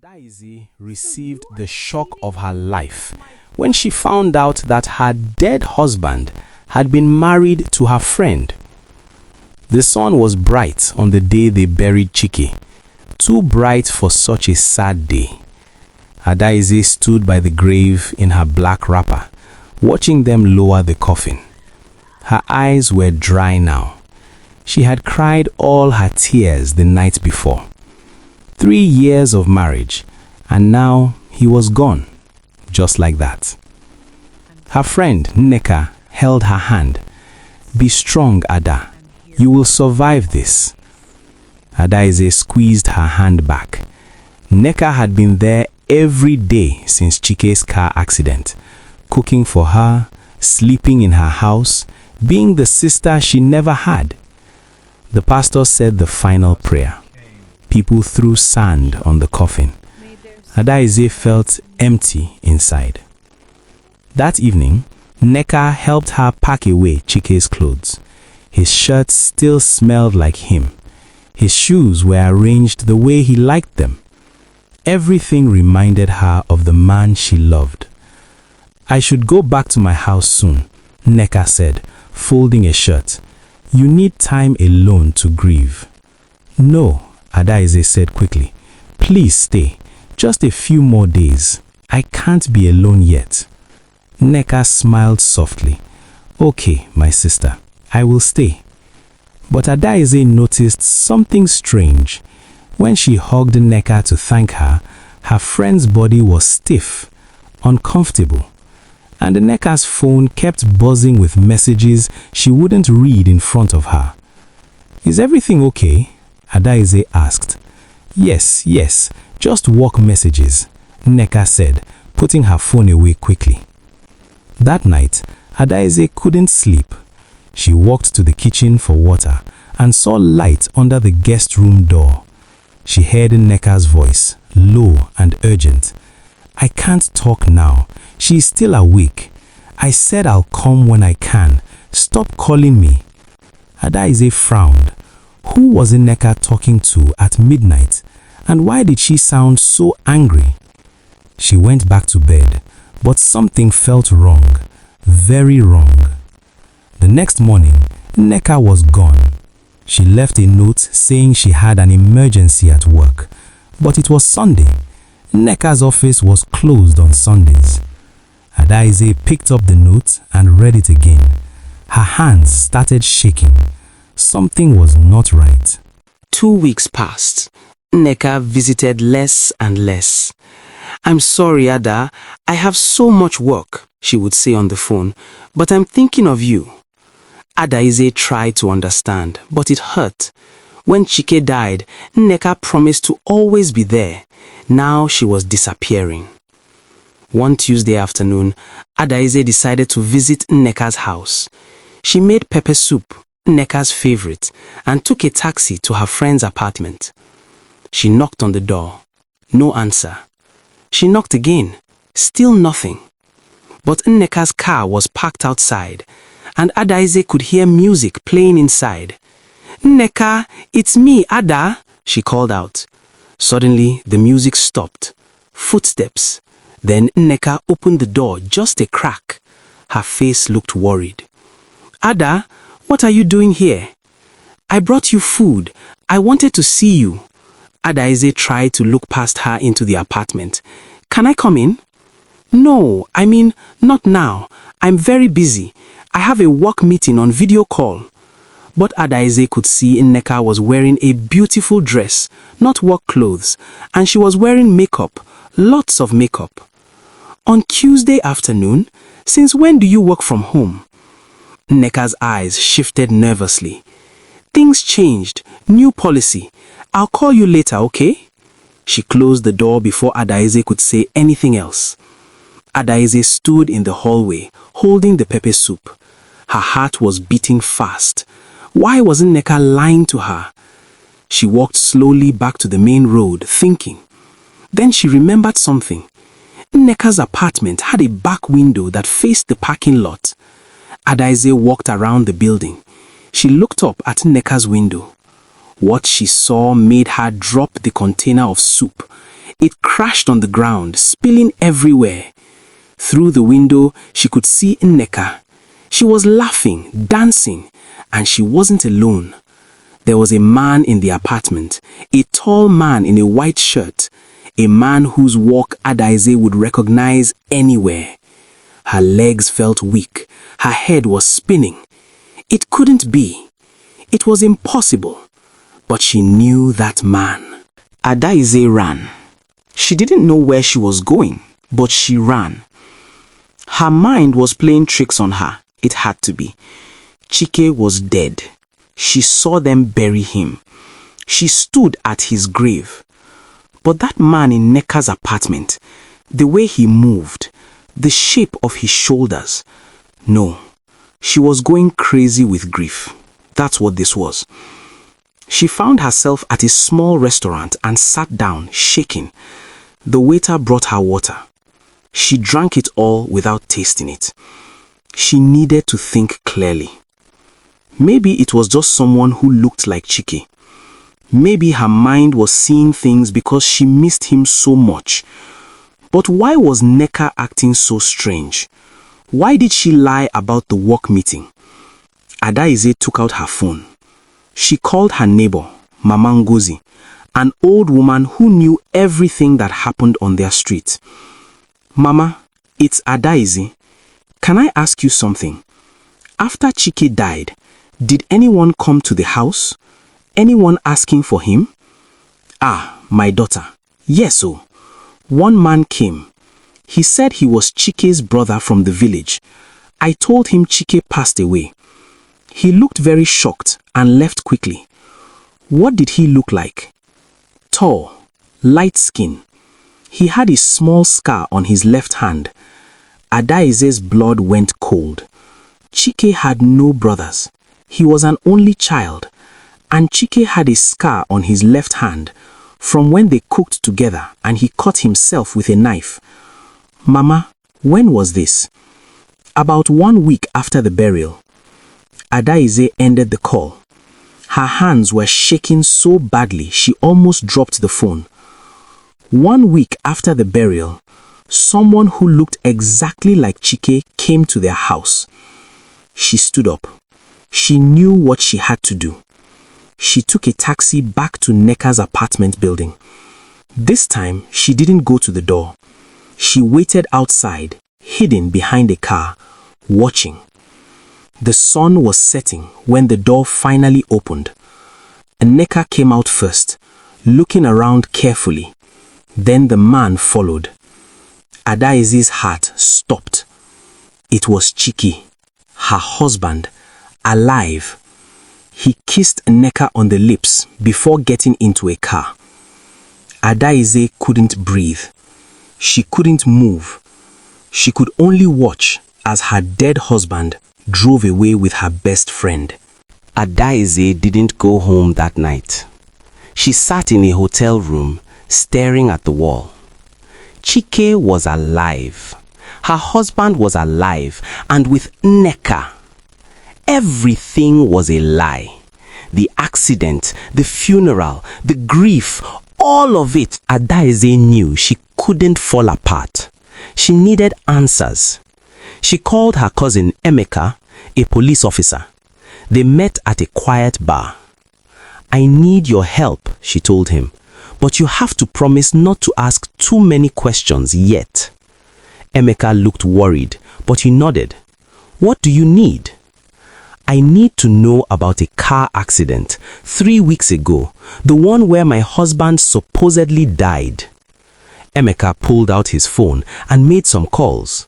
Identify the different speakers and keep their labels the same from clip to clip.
Speaker 1: Adaeze received the shock of her life when she found out that her dead husband had been married to her friend. The sun was bright on the day they buried Chike, too bright for such a sad day. Adaeze stood by the grave in her black wrapper, watching them lower the coffin. Her eyes were dry now. She had cried all her tears the night before. 3 years of marriage, and now he was gone, just like that. Her friend Nneka held her hand. "Be strong, Ada. You will survive this." Adaeze squeezed her hand back. Nneka had been there every day since Chike's car accident, cooking for her, sleeping in her house, being the sister she never had. The pastor said the final prayer. People threw sand on the coffin. Adaeze felt empty inside. That evening, Nneka helped her pack away Chike's clothes. His shirt still smelled like him. His shoes were arranged the way he liked them. Everything reminded her of the man she loved. "I should go back to my house soon," Nneka said, folding a shirt. "You need time alone to grieve." "No," Adaeze said quickly. "Please stay. Just a few more days. I can't be alone yet." Nneka smiled softly. "Okay, my sister, I will stay." But Adaeze noticed something strange. When she hugged Nneka to thank her, her friend's body was stiff, uncomfortable, and Nneka's phone kept buzzing with messages she wouldn't read in front of her. "Is everything okay?" Adaeze asked. Yes, just work messages," Nneka said, putting her phone away quickly. That night, Adaeze couldn't sleep. She walked to the kitchen for water and saw light under the guest room door. She heard Nneka's voice, low and urgent. "I can't talk now. She is still awake. I said I'll come when I can. Stop calling me." Adaeze frowned. Who was Nneka talking to at midnight, and why did she sound so angry? She went back to bed, but something felt wrong, very wrong. The next morning, Nneka was gone. She left a note saying she had an emergency at work, but it was Sunday. Nneka's office was closed on Sundays. Adaeze picked up the note and read it again. Her hands started shaking. Something was not right. 2 weeks passed. Nneka visited less and less. "I'm sorry, Ada. I have so much work," she would say on the phone, "but I'm thinking of you." Adaeze tried to understand, but it hurt. When Chike died, Nneka promised to always be there. Now she was disappearing. One Tuesday afternoon, Adaeze decided to visit Nneka's house. She made pepper soup, Nneka's favorite, and took a taxi to her friend's apartment. She knocked on the door. No answer. She knocked again. Still nothing. But Nneka's car was parked outside, and Adaeze could hear music playing inside. "Nneka, it's me, Ada," she called out. Suddenly, the music stopped. Footsteps. Then Nneka opened the door just a crack. Her face looked worried. "Ada, what are you doing here?" "I brought you food. I wanted to see you." Adaeze tried to look past her into the apartment. "Can I come in?" "No, I mean, not now. I'm very busy. I have a work meeting on video call." But Adaeze could see Nneka was wearing a beautiful dress, not work clothes, and she was wearing makeup, lots of makeup. "On Tuesday afternoon? Since when do you work from home?" Nneka's eyes shifted nervously. "Things changed. New policy. I'll call you later, okay?" She closed the door before Adaeze could say anything else. Adaeze stood in the hallway, holding the pepper soup. Her heart was beating fast. Why wasn't Nneka lying to her? She walked slowly back to the main road, thinking. Then she remembered something. Nneka's apartment had a back window that faced the parking lot. Adaeze walked around the building. She looked up at Nneka's window. What she saw made her drop the container of soup. It crashed on the ground, spilling everywhere. Through the window, she could see Nneka. She was laughing, dancing, and she wasn't alone. There was a man in the apartment, a tall man in a white shirt, a man whose walk Adaeze would recognize anywhere. Her legs felt weak. Her head was spinning. It couldn't be. It was impossible. But she knew that man. Adaeze ran. She didn't know where she was going, but she ran. Her mind was playing tricks on her. It had to be. Chike was dead. She saw them bury him. She stood at his grave. But that man in Nneka's apartment, the way he moved, the shape of his shoulders. No, she was going crazy with grief. That's what this was. She found herself at a small restaurant and sat down, shaking. The waiter brought her water. She drank it all without tasting it. She needed to think clearly. Maybe it was just someone who looked like Chike. Maybe her mind was seeing things because she missed him so much. But why was Nneka acting so strange? Why did she lie about the work meeting? Adaeze took out her phone. She called her neighbor, Mama Ngozi, an old woman who knew everything that happened on their street. Mama, it's Adaeze. Can I ask you something? After Chike died, did anyone come to the house? Anyone asking for him? Ah, my daughter. Yes, oh. One man came. He said he was Chike's brother from the village. I told him Chike passed away. He looked very shocked and left quickly. What did he look like? Tall, light skin. He had a small scar on his left hand. Adaeze's blood went cold. Chike had no brothers. He was an only child. And Chike had a scar on his left hand from when they cooked together and he cut himself with a knife. Mama, when was this? About 1 week after the burial. Adaeze ended the call. Her hands were shaking so badly she almost dropped the phone. 1 week after the burial, someone who looked exactly like Chike came to their house. She stood up. She knew what she had to do. She took a taxi back to Nneka's apartment building. This time, she didn't go to the door. She waited outside, hidden behind a car, watching. The sun was setting when the door finally opened. Nneka came out first, looking around carefully. Then the man followed. Adaeze's heart stopped. It was Chike, her husband, alive. He kissed Nneka on the lips before getting into a car. Adaeze couldn't breathe. She couldn't move. She could only watch as her dead husband drove away with her best friend. Adaeze didn't go home that night. She sat in a hotel room, staring at the wall. Chike was alive. Her husband was alive, and with Nneka. Everything was a lie. The accident, the funeral, the grief, all of it. Adaeze knew she couldn't fall apart. She needed answers. She called her cousin Emeka, a police officer. They met at a quiet bar. I need your help, she told him, but you have to promise not to ask too many questions yet. Emeka looked worried, but he nodded. What do you need? I need to know about a car accident 3 weeks ago, the one where my husband supposedly died. Emeka pulled out his phone and made some calls.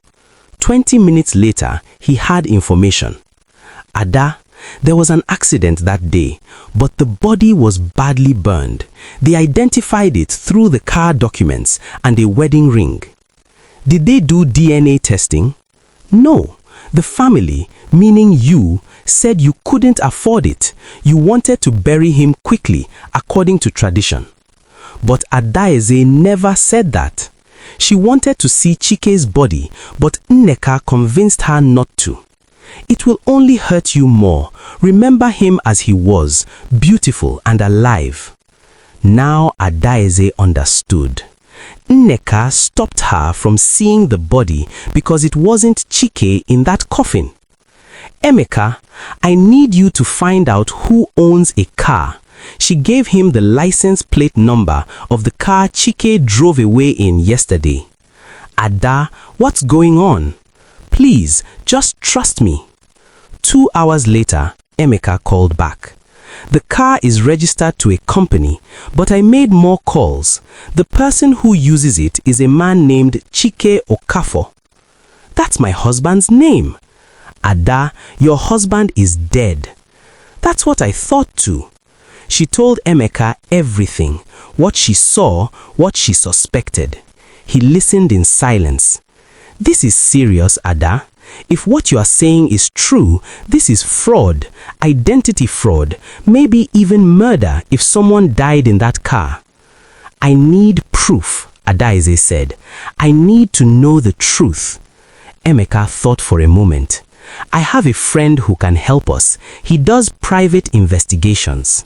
Speaker 1: 20 minutes later, he had information. Ada, there was an accident that day, but the body was badly burned. They identified it through the car documents and a wedding ring. Did they do DNA testing? No. The family, meaning you, said you couldn't afford it. You wanted to bury him quickly, according to tradition. But Adaeze never said that. She wanted to see Chike's body, but Nneka convinced her not to. It will only hurt you more. Remember him as he was, beautiful and alive. Now Adaeze understood. Nneka stopped her from seeing the body because it wasn't Chike in that coffin. Emeka, I need you to find out who owns a car. She gave him the license plate number of the car Chike drove away in yesterday. Ada, what's going on? Please, just trust me. 2 hours later, Emeka called back. The car is registered to a company, but I made more calls. The person who uses it is a man named Chike Okafo. That's my husband's name. Ada, your husband is dead. That's what I thought too. She told Emeka everything, what she saw, what she suspected. He listened in silence. This is serious, Ada. If what you are saying is true, this is fraud, identity fraud, maybe even murder if someone died in that car. I need proof, Adaeze said. I need to know the truth. Emeka thought for a moment. I have a friend who can help us. He does private investigations.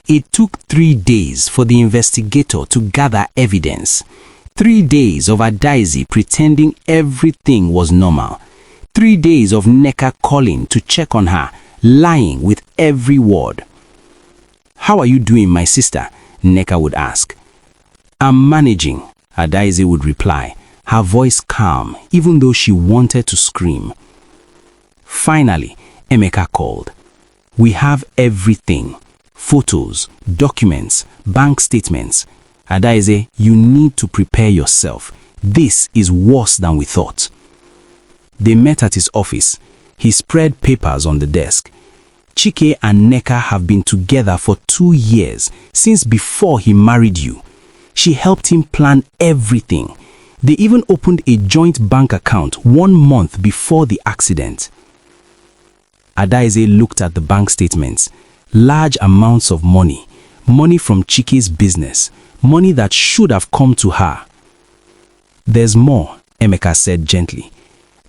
Speaker 1: It took 3 days for the investigator to gather evidence. 3 days of Adaeze pretending everything was normal. 3 days of Nneka calling to check on her, lying with every word. How are you doing, my sister? Nneka would ask. I'm managing, Adaeze would reply, her voice calm, even though she wanted to scream. Finally, Emeka called. We have everything. Photos, documents, bank statements. Adaeze, you need to prepare yourself. This is worse than we thought. They met at his office. He spread papers on the desk. Chike and Nneka have been together for 2 years, since before he married you. She helped him plan everything. They even opened a joint bank account 1 month before the accident. Adaeze looked at the bank statements. Large amounts of money. Money from Chike's business. Money that should have come to her. There's more, Emeka said gently.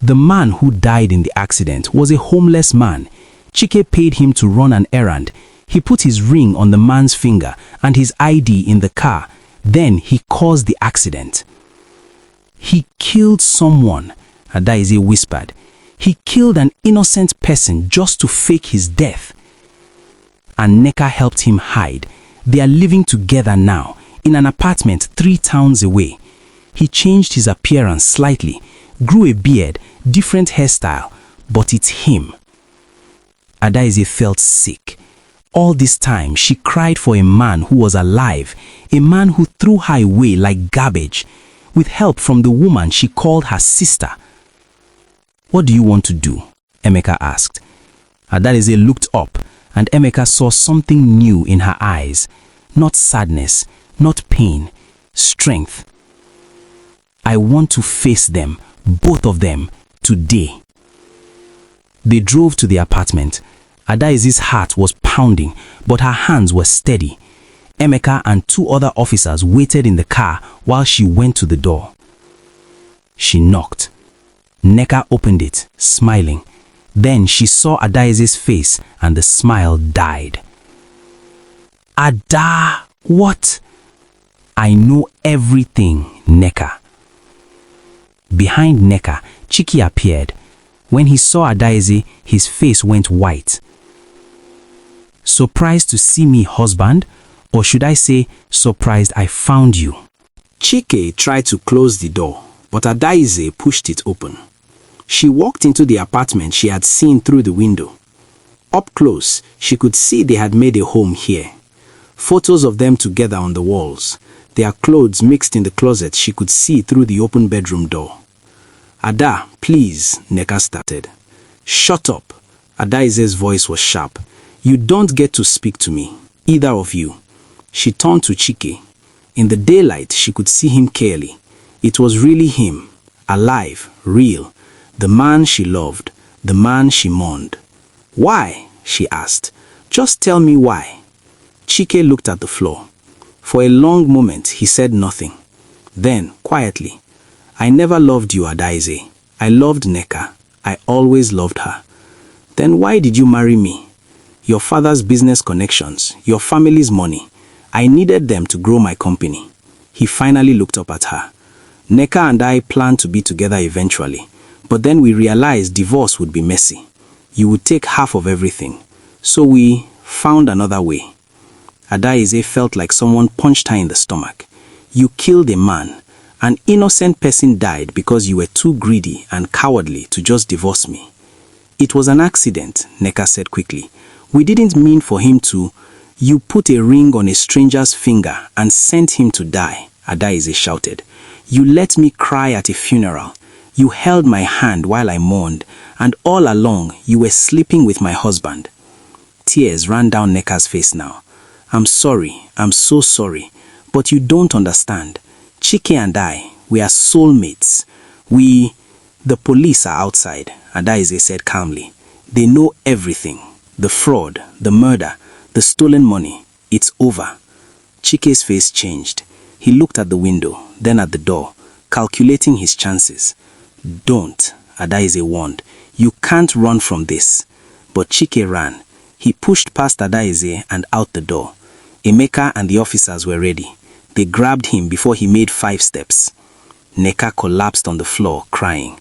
Speaker 1: The man who died in the accident was a homeless man. Chike paid him to run an errand. He put his ring on the man's finger and his ID in the car. Then he caused the accident. He killed someone, Adaeze whispered. He killed an innocent person just to fake his death. And Nneka helped him hide. They are living together now, in an apartment 3 towns away. He changed his appearance slightly, grew a beard, different hairstyle, but it's him. Adaeze felt sick. All this time, she cried for a man who was alive, a man who threw her away like garbage, with help from the woman she called her sister. What do you want to do? Emeka asked. Adaeze looked up, and Emeka saw something new in her eyes. Not sadness, not pain, strength. I want to face them, both of them, today. They drove to the apartment. Adaeze's heart was pounding, but her hands were steady. Emeka and 2 other officers waited in the car while she went to the door. She knocked. Nneka opened it, smiling. Then she saw Adaeze's face and the smile died. Ada, what? I know everything, Nneka. Behind Nneka, Chike appeared. When he saw Adaeze, his face went white. Surprised to see me, husband? Or should I say, surprised I found you? Chike tried to close the door, but Adaeze pushed it open. She walked into the apartment she had seen through the window. Up close, she could see they had made a home here. Photos of them together on the walls. Their clothes mixed in the closet she could see through the open bedroom door. Ada, please, Nneka started. Shut up. Adaeze's voice was sharp. You don't get to speak to me, either of you. She turned to Chike. In the daylight, she could see him clearly. It was really him, alive, real. The man she loved, the man she mourned. Why? She asked. Just tell me why. Chike looked at the floor. For a long moment, he said nothing. Then, quietly, I never loved you, Adaeze. I loved Nneka. I always loved her. Then why did you marry me? Your father's business connections, your family's money. I needed them to grow my company. He finally looked up at her. Nneka and I planned to be together eventually, but then we realized divorce would be messy. You would take half of everything. So we found another way. Adaeze felt like someone punched her in the stomach. You killed a man. An innocent person died because you were too greedy and cowardly to just divorce me. It was an accident, Nneka said quickly. We didn't mean for him to. You put a ring on a stranger's finger and sent him to die, Adaeze shouted. You let me cry at a funeral. You held my hand while I mourned, and all along you were sleeping with my husband. Tears ran down Nneka's face now. I'm sorry, I'm so sorry, but you don't understand. Chike and I, we are soulmates. The police are outside, Adaeze said calmly. They know everything. The fraud, the murder, the stolen money. It's over. Chike's face changed. He looked at the window, then at the door, calculating his chances. Don't, Adaeze warned. You can't run from this. But Chike ran. He pushed past Adaeze and out the door. Emeka and the officers were ready. They grabbed him before he made 5 steps. Nneka collapsed on the floor, crying.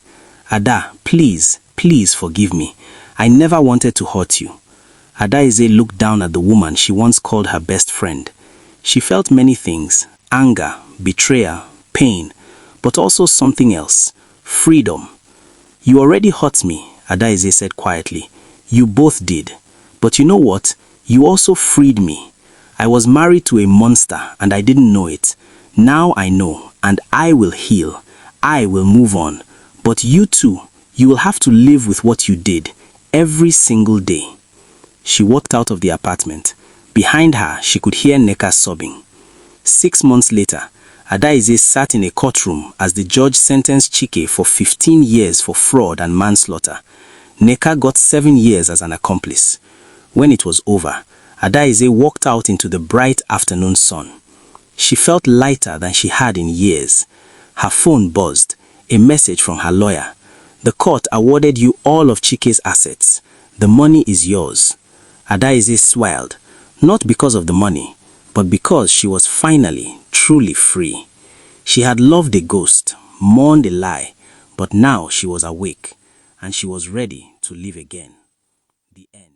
Speaker 1: Ada, please, please forgive me. I never wanted to hurt you. Adaeze looked down at the woman she once called her best friend. She felt many things: anger, betrayal, pain, but also something else: freedom. You already hurt me, Adaeze said quietly. You both did. But you know what? You also freed me. I was married to a monster and I didn't know it. Now I know, and I will heal. I will move on. But you too, you will have to live with what you did every single day. She walked out of the apartment. Behind her, she could hear Nneka sobbing. 6 months later, Adaeze sat in a courtroom as the judge sentenced Chike for 15 years for fraud and manslaughter. Nneka got 7 years as an accomplice. When it was over, Adaeze walked out into the bright afternoon sun. She felt lighter than she had in years. Her phone buzzed, a message from her lawyer. The court awarded you all of Chike's assets. The money is yours. Adaeze smiled, not because of the money, but because she was finally, truly free. She had loved a ghost, mourned a lie, but now she was awake, and she was ready to live again. The end.